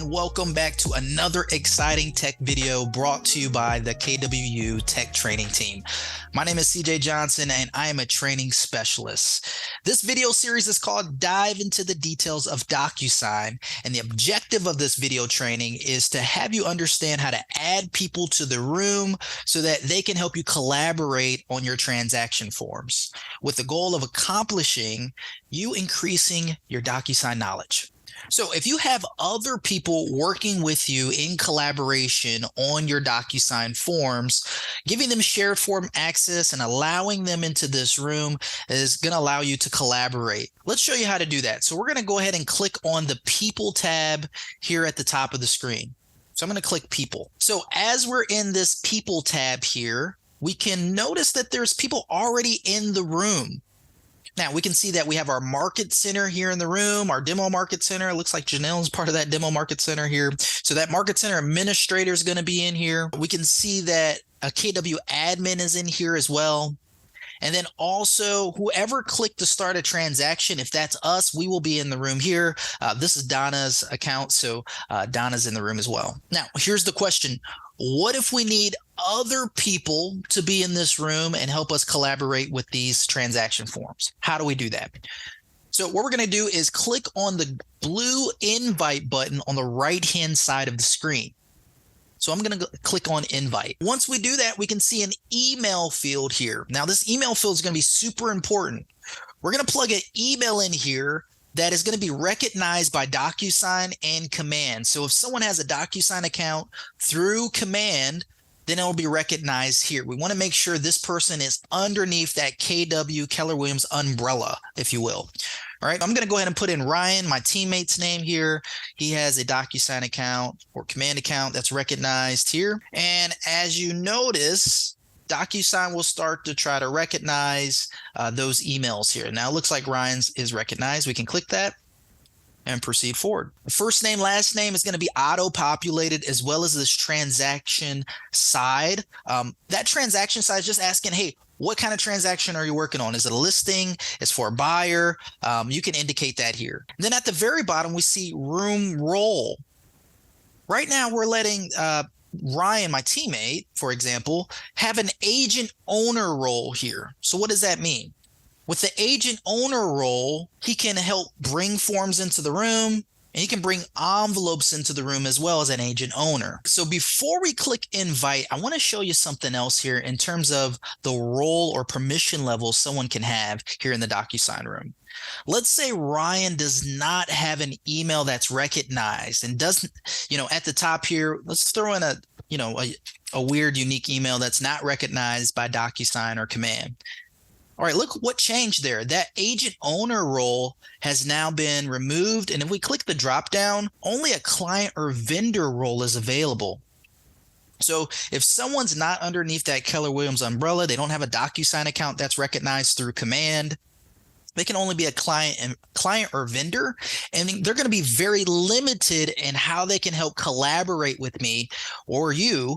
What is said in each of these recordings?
and welcome back to another exciting tech video brought to you by the KWU Tech Training Team. My name is CJ Johnson and I am a training specialist. This video series is called Dive into the Details of DocuSign, and the objective of this video training is to have you understand how to add people to the room so that they can help you collaborate on your transaction forms, with the goal of accomplishing you increasing your DocuSign knowledge. So if you have other people working with you in collaboration on your DocuSign forms, giving them shared form access and allowing them into this room is going to allow you to collaborate. Let's show you how to do that. So we're going to go ahead and click on the People tab here at the top of the screen. So I'm going to click People. So as we're in this People tab here, we can notice that there's people already in the room. Now we can see that we have our market center here in the room, our demo market center. It looks like Janelle is part of that demo market center here. So that market center administrator is going to be in here. We can see that a KW admin is in here as well. And then also whoever clicked to start a transaction, if that's us, we will be in the room here. This is Donna's account. So Donna's in the room as well. Now, here's the question. What if we need other people to be in this room and help us collaborate with these transaction forms? How do we do that? So what we're going to do is click on the blue invite button on the right-hand side of the screen. So I'm going to click on invite. Once we do that, we can see an email field here. Now this email field is going to be super important. We're going to plug an email in here that is going to be recognized by DocuSign and Command. So if someone has a DocuSign account through Command, then it will be recognized here. We want to make sure this person is underneath that KW Keller Williams umbrella, if you will. All right, I'm going to go ahead and put in Ryan, my teammate's name here. He has a DocuSign account or Command account that's recognized here. And as you notice, DocuSign will start to try to recognize those emails here. Now it looks like Ryan's is recognized. We can click that and proceed forward. The first name, last name is going to be auto-populated, as well as this transaction side. That transaction side is just asking, hey, what kind of transaction are you working on? Is it a listing? Is it for a buyer? You can indicate that here. And then at the very bottom, we see room role. Right now, we're letting Ryan, my teammate, for example, have an agent owner role here. So what does that mean? With the agent owner role, he can help bring forms into the room, and he can bring envelopes into the room as well as an agent owner. So before we click invite, I want to show you something else here in terms of the role or permission level someone can have here in the DocuSign room. Let's say Ryan does not have an email that's recognized and doesn't, at the top here, let's throw in a weird, unique email that's not recognized by DocuSign or Command. All right, look what changed there. That agent owner role has now been removed. And if we click the drop down, only a client or vendor role is available. So if someone's not underneath that Keller Williams umbrella, they don't have a DocuSign account that's recognized through Command, they can only be a client or vendor, and they're going to be very limited in how they can help collaborate with me or you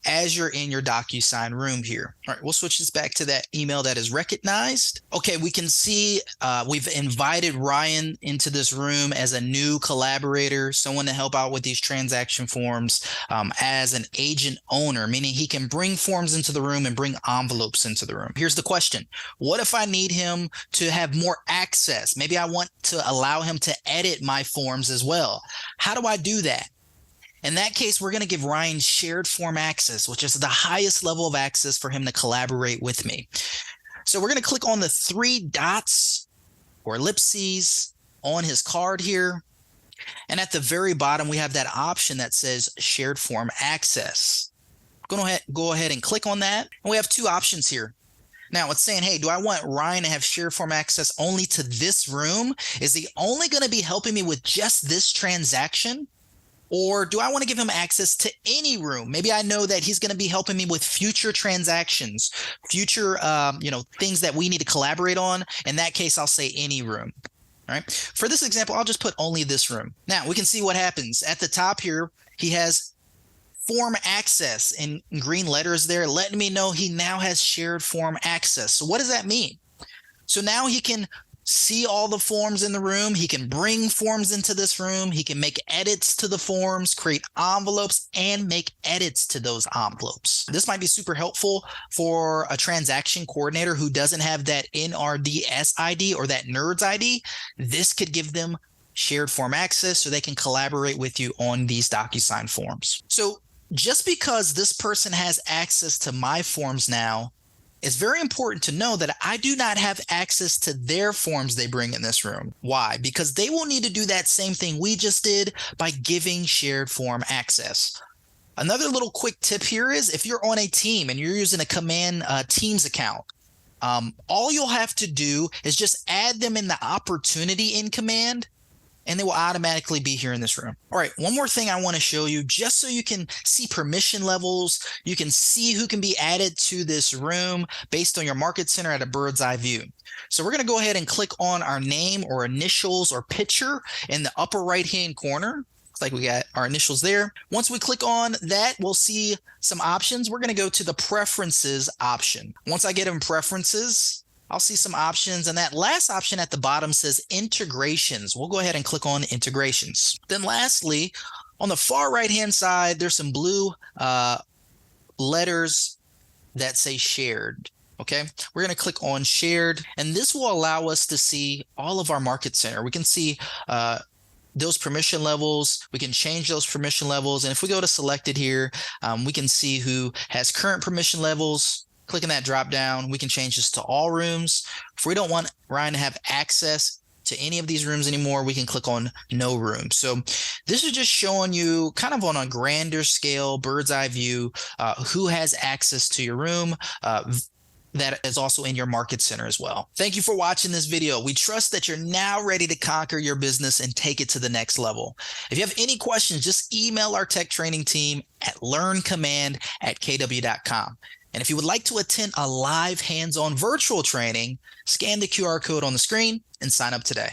as you're in your DocuSign room here. All right, we'll switch this back to that email that is recognized. Okay, we can see we've invited Ryan into this room as a new collaborator, someone to help out with these transaction forms as an agent owner, meaning he can bring forms into the room and bring envelopes into the room. Here's the question. What if I need him to have more access? Maybe I want to allow him to edit my forms as well. How do I do that? In that case, we're going to give Ryan shared form access, which is the highest level of access for him to collaborate with me. So we're going to click on the three dots or ellipses on his card here. And at the very bottom, we have that option that says shared form access. Go ahead and click on that. And we have two options here. Now it's saying, hey, do I want Ryan to have shared form access only to this room? Is he only going to be helping me with just this transaction? Or do I want to give him access to any room? Maybe I know that he's going to be helping me with future transactions, future things that we need to collaborate on. In that case, I'll say any room. All right. For this example, I'll just put only this room. Now we can see what happens. At the top here, he has form access in green letters there, letting me know he now has shared form access. So what does that mean? So now he can see all the forms in the room. He can bring forms into this room. He can make edits to the forms, create envelopes, and make edits to those envelopes. This might be super helpful for a transaction coordinator who doesn't have that NRDS ID or that NERDS ID. This could give them shared form access so they can collaborate with you on these DocuSign forms. So just because this person has access to my forms now, it's very important to know that I do not have access to their forms they bring in this room. Why? Because they will need to do that same thing we just did by giving shared form access. Another little quick tip here is if you're on a team and you're using a Command Teams account, all you'll have to do is just add them in the opportunity in Command, and they will automatically be here in this room. All right, one more thing I want to show you just so you can see permission levels. You can see who can be added to this room based on your market center at a bird's eye view. So we're going to go ahead and click on our name or initials or picture in the upper right-hand corner. Looks like we got our initials there. Once we click on that, we'll see some options. We're going to go to the preferences option. Once I get in preferences, I'll see some options, and that last option at the bottom says integrations. We'll go ahead and click on integrations. Then lastly, on the far right-hand side, there's some blue letters that say shared. Okay, we're going to click on shared, and this will allow us to see all of our market center. We can see those permission levels. We can change those permission levels, and if we go to selected here, we can see who has current permission levels. Clicking that drop down, we can change this to all rooms. If we don't want Ryan to have access to any of these rooms anymore, we can click on no room. So this is just showing you kind of on a grander scale, bird's eye view, who has access to your room. That is also in your market center as well. Thank you for watching this video. We trust that you're now ready to conquer your business and take it to the next level. If you have any questions, just email our tech training team at learncommand@kw.com. And if you would like to attend a live hands-on virtual training, scan the QR code on the screen and sign up today.